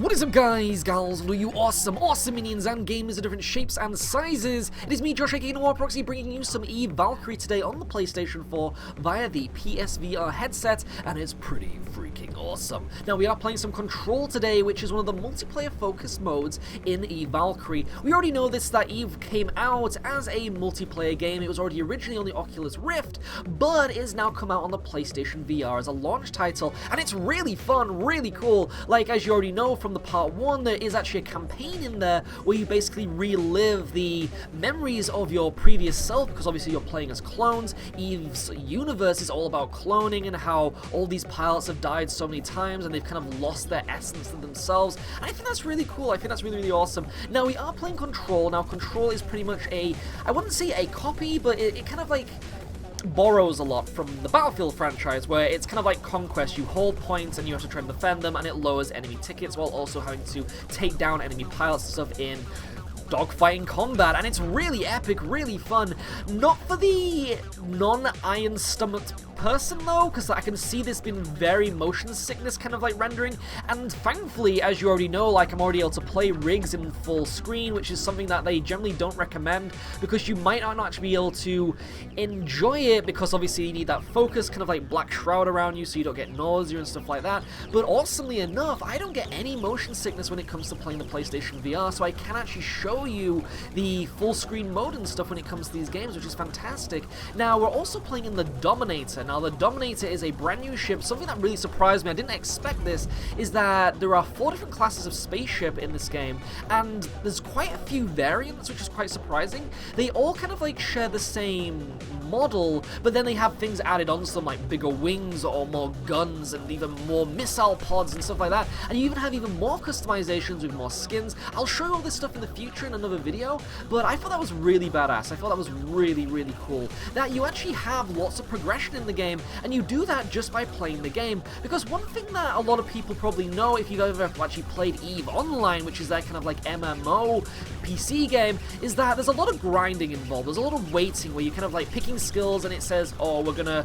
What is up, guys, gals, all you awesome minions and gamers of different shapes and sizes? It is me, Josh, aka Proxy, bringing you some EVE Valkyrie today on the PlayStation 4 via the PSVR headset, and it's pretty freaking awesome. Now, we are playing some Control today, which is one of the multiplayer-focused modes in EVE Valkyrie. We already know this, that EVE came out as a multiplayer game. It was already originally on the Oculus Rift, but it has now come out on the PlayStation VR as a launch title, and it's really fun, really cool. Like, as you already know from the part 1, there is actually a campaign in there where you basically relive the memories of your previous self, because obviously you're playing as clones. EVE's universe is all about cloning and how all these pilots have died so many times and they've kind of lost their essence of themselves, and I think that's really cool. I think that's really awesome. Now, we are playing Control. Now, Control is pretty much a, I wouldn't say a copy, but it kind of like borrows a lot from the Battlefield franchise, where it's kind of like Conquest. You hold points and you have to try and defend them, and it lowers enemy tickets while also having to take down enemy pilots and stuff in dogfighting combat, and it's really epic, really fun. Not for the non-iron stomached person though, because I can see this being very motion sickness kind of like rendering, and thankfully, as you already know, like, I'm already able to play rigs in full screen, which is something that they generally don't recommend, because you might not actually be able to enjoy it, because obviously you need that focus, kind of like black shroud around you so you don't get nausea and stuff like that. But awesomely enough, I don't get any motion sickness when it comes to playing the PlayStation VR, so I can actually show you the full screen mode and stuff when it comes to these games, which is fantastic. Now, we're also playing in the Dominator. Now, the Dominator is a brand new ship. Something that really surprised me, I didn't expect this, is that there are 4 different classes of spaceship in this game, and there's quite a few variants, which is quite surprising. They all kind of like share the same model, but then they have things added on to them, like bigger wings or more guns and even more missile pods and stuff like that, and you even have even more customizations with more skins. I'll show you all this stuff in the future in another video, but I thought that was really badass. I thought that was really cool, that you actually have lots of progression in the game, and you do that just by playing the game. Because one thing that a lot of people probably know, if you've ever actually played EVE Online, which is that kind of like MMO PC game, is that there's a lot of grinding involved. There's a lot of waiting where you're kind of like picking skills and it says, oh, we're gonna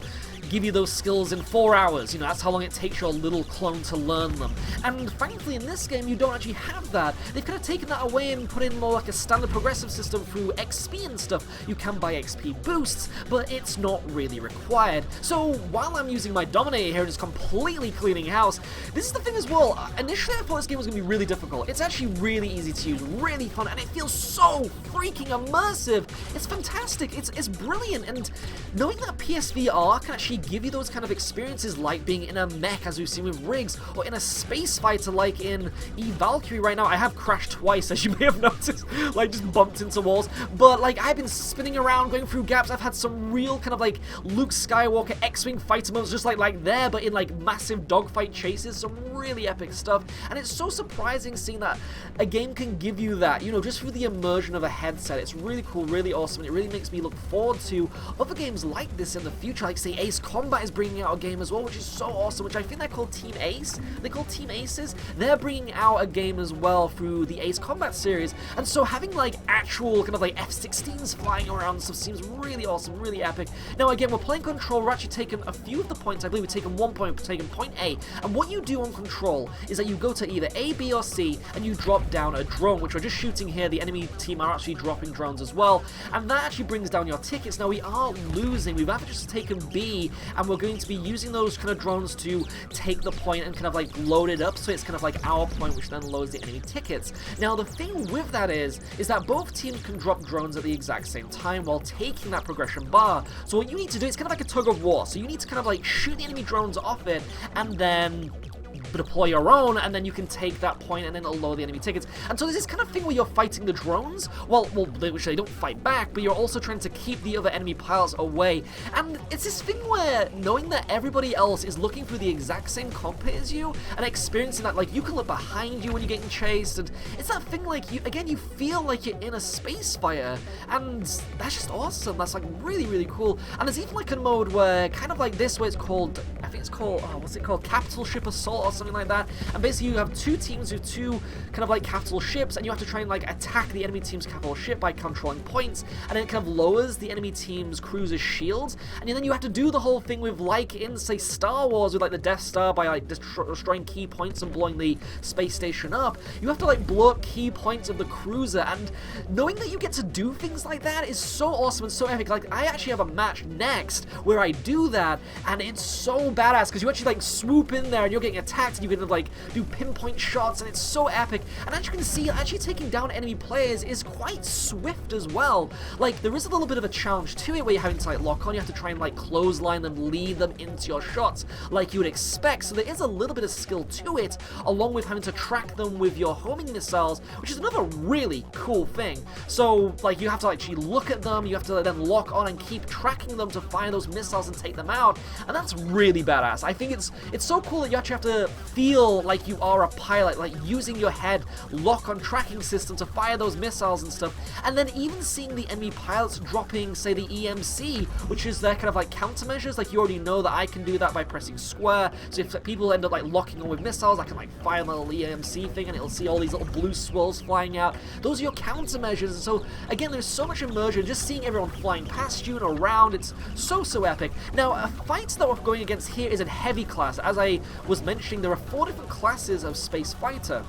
give you those skills in 4 hours. You know, that's how long it takes your little clone to learn them. And thankfully in this game you don't actually have that. They've kind of taken that away and put in more like a standard progressive system through XP and stuff. You can buy XP boosts, but it's not really required. So while I'm using my Dominator here and just completely cleaning house, this is the thing as well. Initially I thought this game was going to be really difficult. It's actually really easy to use, really fun, and it feels so freaking immersive. It's fantastic. It's brilliant, and knowing that PSVR can actually give you those kind of experiences, like being in a mech as we've seen with rigs, or in a space fighter like in EVE Valkyrie. Right now I have crashed twice, as you may have noticed, like just bumped into walls, but like I've been spinning around, going through gaps. I've had some real kind of like Luke Skywalker X-Wing fighter modes just like there, but in like massive dogfight chases. Some really epic stuff, and it's so surprising seeing that a game can give you that, you know, just through the immersion of a headset. It's really cool, really awesome, and it really makes me look forward to other games like this in the future. Like, say, Ace Combat is bringing out a game as well, which is so awesome, which I think they're called Team Ace. They're called Team Aces. They're bringing out a game as well through the Ace Combat series, and so having like actual kind of like F-16s flying around and stuff seems really awesome, really epic. Now, again, we're playing Control. We're actually taking a few of the points. I believe we've taken 1 point, we've taken point A, and what you do on Control is that you go to either A, B, or C, and you drop down a drone, which we're just shooting here. The enemy team are actually dropping drones as well, and that actually brings down your tickets. Now, we are losing. We've actually just taken B, and we're going to be using those kind of drones to take the point and kind of like load it up, so it's kind of like our point, which then loads the enemy tickets. Now, the thing with that is that both teams can drop drones at the exact same time while taking that progression bar. So what you need to do, it's kind of like a tug of war. So you need to kind of like shoot the enemy drones off it, and then deploy your own, and then you can take that point, and then it'll lower the enemy tickets. And so there's this kind of thing where you're fighting the drones, which they don't fight back, but you're also trying to keep the other enemy pilots away. And it's this thing where knowing that everybody else is looking through the exact same cockpit as you, and experiencing that, like, you can look behind you when you're getting chased, and it's that thing like, you feel like you're in a space fighter, and that's just awesome. That's like really cool. And there's even like a mode where kind of like this, where it's called, I think it's called, what's it called, Capital Ship Assault or something something like that. And basically you have two teams with two kind of like capital ships, and you have to try and like attack the enemy team's capital ship by controlling points, and then it kind of lowers the enemy team's cruiser's shields, and then you have to do the whole thing with, like in say Star Wars with like the Death Star, by like destroying key points and blowing the space station up. You have to like blow up key points of the cruiser, and knowing that you get to do things like that is so awesome and so epic. Like, I actually have a match next where I do that, and it's so badass because you actually like swoop in there and you're getting attacked, and you can like do pinpoint shots, and it's so epic. And as you can see, actually taking down enemy players is quite swift as well. Like, there is a little bit of a challenge to it where you're having to like lock on, you have to try and like clothesline them, lead them into your shots like you would expect. So there is a little bit of skill to it, along with having to track them with your homing missiles, which is another really cool thing. So like, you have to actually look at them, you have to then lock on and keep tracking them to fire those missiles and take them out, and that's really badass. I think it's so cool that you actually have to feel like you are a pilot, like using your head, lock on tracking system to fire those missiles and stuff, and then even seeing the enemy pilots dropping, say, the EMC, which is their kind of like countermeasures. Like, you already know that I can do that by pressing square, so if like, people end up like locking on with missiles, I can like fire my little EMC thing and it'll see all these little blue swirls flying out. Those are your countermeasures, and so again, there's so much immersion, just seeing everyone flying past you and around, it's so epic. Now, a fight that we're going against here is a heavy class. As I was mentioning, there are 4 different classes of space fighter.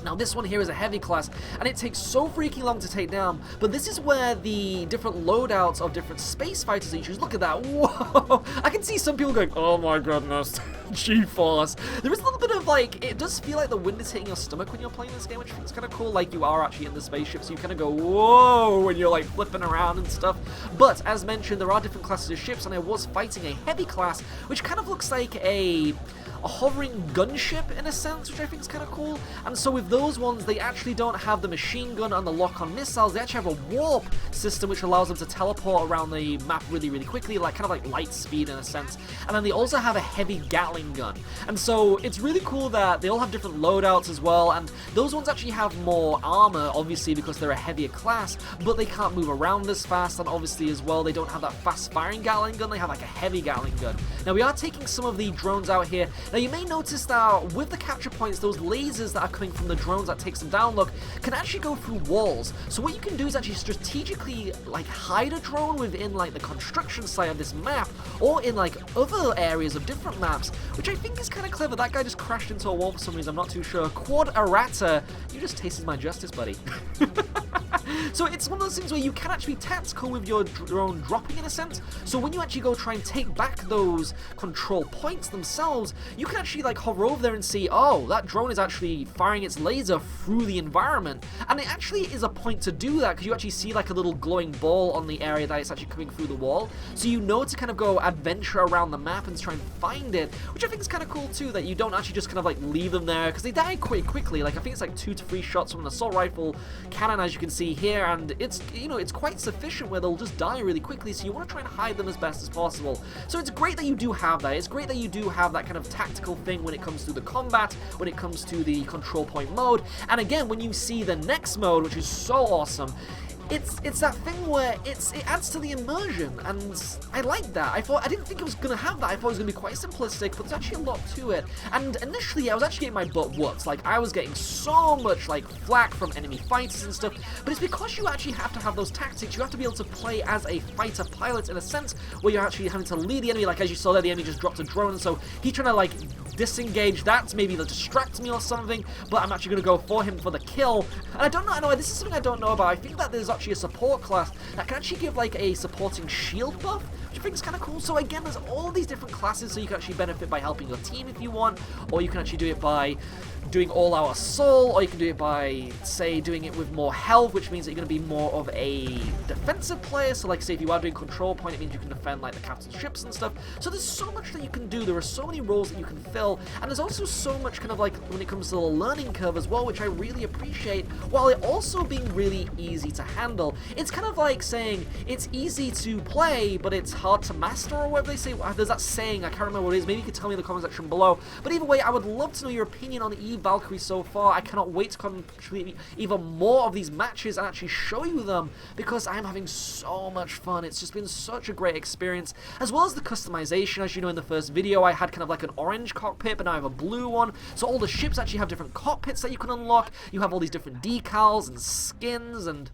Now, this one here is a heavy class, and it takes so freaking long to take down, but this is where the different loadouts of different space fighters that you choose. Look at that. Whoa! I can see some people going, oh my goodness, G-force. There is a little bit of like, it does feel like the wind is hitting your stomach when you're playing this game, which I think is kind of cool. Like, you are actually in the spaceship, so you kind of go, whoa, when you're like flipping around and stuff. But as mentioned, there are different classes of ships, and I was fighting a heavy class, which kind of looks like a hovering gunship in a sense, which I think is kind of cool. And so with those ones, they actually don't have the machine gun and the lock-on missiles. They actually have a warp system which allows them to teleport around the map really, really quickly, like kind of like light speed in a sense. And then they also have a heavy Gatling gun. And so it's really cool that they all have different loadouts as well, and those ones actually have more armor, obviously, because they're a heavier class, but they can't move around as fast, and obviously as well, they don't have that fast-firing Gatling gun, they have like a heavy Gatling gun. Now, we are taking some of the drones out here. Now, you may notice that with the capture points, those lasers that are coming from the drones that takes them down, look, can actually go through walls. So what you can do is actually strategically like hide a drone within like the construction site of this map, or in like other areas of different maps, which I think is kind of clever. That guy just crashed into a wall for some reason, I'm not too sure. Quad errata, you just tasted my justice, buddy. So it's one of those things where you can actually be tactical with your drone dropping in a sense. So when you actually go try and take back those control points themselves, you can actually like hover over there and see, oh, that drone is actually firing its laser through the environment. And it actually is a point to do that, because you actually see like a little glowing ball on the area that it's actually coming through the wall. So you know to kind of go adventure around the map and try and find it, which I think is kind of cool too, that you don't actually just kind of like leave them there, because they die quite quickly. Like, I think it's like 2 to 3 shots from an assault rifle cannon, as you can see here, and it's, you know, it's quite sufficient where they'll just die really quickly, so you want to try and hide them as best as possible. So it's great that you do have that. It's great that you do have that kind of tactical thing when it comes to the combat, when it comes to the control point mode. And again, when you see the next mode, which is so awesome, it's that thing where it adds to the immersion, and I like that. I didn't think it was gonna have that. I thought it was gonna be quite simplistic, but there's actually a lot to it. And initially, I was actually getting my butt whooped. Like, I was getting so much like flack from enemy fighters and stuff. But it's because you actually have to have those tactics. You have to be able to play as a fighter pilot in a sense, where you're actually having to lead the enemy. Like, as you saw there, the enemy just dropped a drone, so he's trying to like disengage that to maybe distract me or something. But I'm actually gonna go for him for the kill. And I don't know. This is something I don't know about. I think that there's actually a support class that can actually give like a supporting shield buff, which I think is kind of cool. So again, there's all these different classes, so you can actually benefit by helping your team if you want, or you can actually do it by doing all-out assault, or you can do it by, say, doing it with more health, which means that you're going to be more of a defensive player. So like, say, if you are doing control point, it means you can defend like the capital ships and stuff. So there's so much that you can do. There are so many roles that you can fill, and there's also so much kind of like when it comes to the learning curve as well, which I really appreciate, while it also being really easy to handle. It's kind of like saying it's easy to play, but it's hard to master, or whatever they say. There's that saying, I can't remember what it is. Maybe you could tell me in the comment section below. But either way, I would love to know your opinion on EVE Valkyrie so far. I cannot wait to complete even more of these matches and actually show you them, because I'm having so much fun. It's just been such a great experience, as well as the customization. As you know, in the first video, I had kind of like an orange cockpit, but now I have a blue one. So all the ships actually have different cockpits that you can unlock. You have all these different decals and skins, and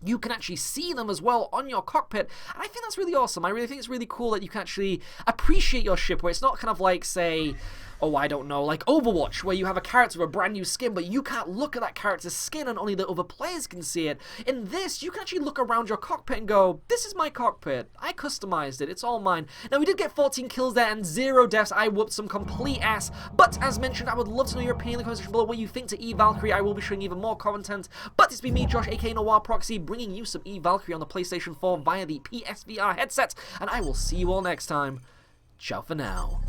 you can actually see them as well on your cockpit, and I think that's really awesome. I really think it's really cool that you can actually appreciate your ship, where it's not kind of like, say, oh, I don't know, like Overwatch, where you have a character with a brand new skin, but you can't look at that character's skin and only the other players can see it. In this, you can actually look around your cockpit and go, this is my cockpit. I customized it. It's all mine. Now, we did get 14 kills there and 0 deaths. I whooped some complete ass, but as mentioned, I would love to know your opinion in the comment section below, what you think to EVE Valkyrie. I will be showing even more content, but it's been me, Josh, aka Noir Proxy, bringing you some EVE Valkyrie on the PlayStation 4 via the PSVR headset, and I will see you all next time. Ciao for now.